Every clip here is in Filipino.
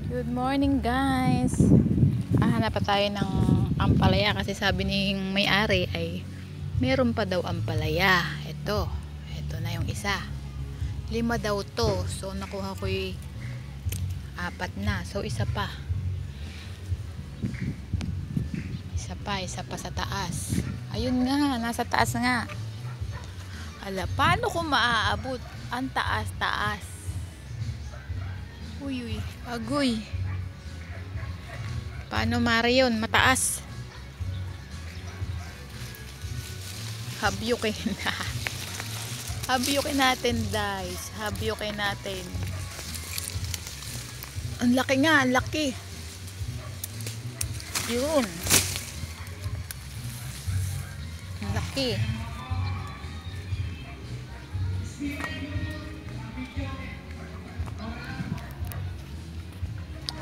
Good morning guys. Hanap pa tayo ng ampalaya kasi sabi ni may-ari ay meron pa daw ampalaya. Ito na yung isa. 5 daw to. So nakuha ko yung 4 na. So isa pa. Isa pa sa taas. Ayun nga, nasa taas nga. Paano ko maaabot? Ang taas. Uy, agoy. Paano Marion? Mataas. Habyukin na. Habyukin natin guys. Habyukin natin. Ang laki nga, ang laki. Yun. Ang laki.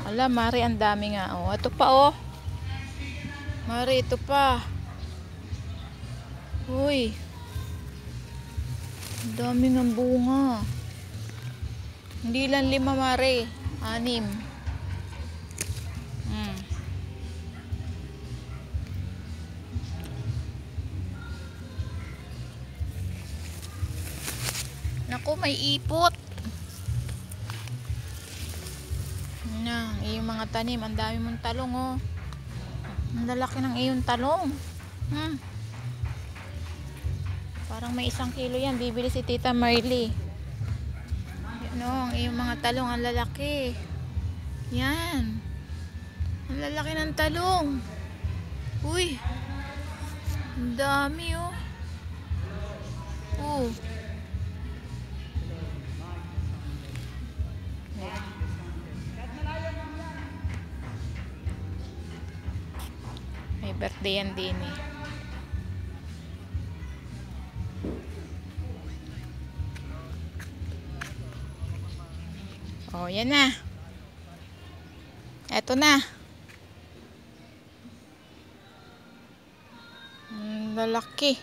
Ala, Mari, ang dami nga. Oh, ito pa, oh. Mari, ito pa. Uy. Ang dami ng bunga. Hindi lang 5, Mari. 6. Naku, may ipot. Na, iyong mga tanim, ang dami mong talong, oh. Ang lalaki ng iyong talong. Parang may 1 kilo yan, bibili si Tita Marley. Yan, oh, ang iyong mga talong, ang lalaki. Yan. Ang lalaki ng talong. Uy. Ang dami, oh. Oh. May birthday yan din eh. Oh, yan na. Eto na. Lalaki.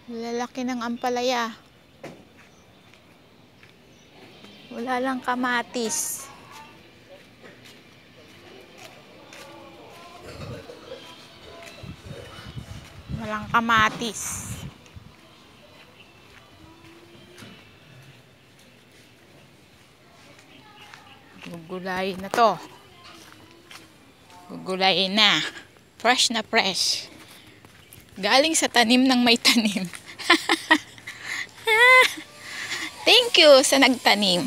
Lalaki ng ampalaya. Wala lang kamatis. Walang kamatis. Gugulayin na to. Gugulayin na. Fresh na fresh. Galing sa tanim ng may tanim. Thank you sa nagtanim.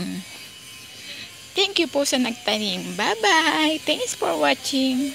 Thank you po sa nagtanim. Bye-bye. Thanks for watching.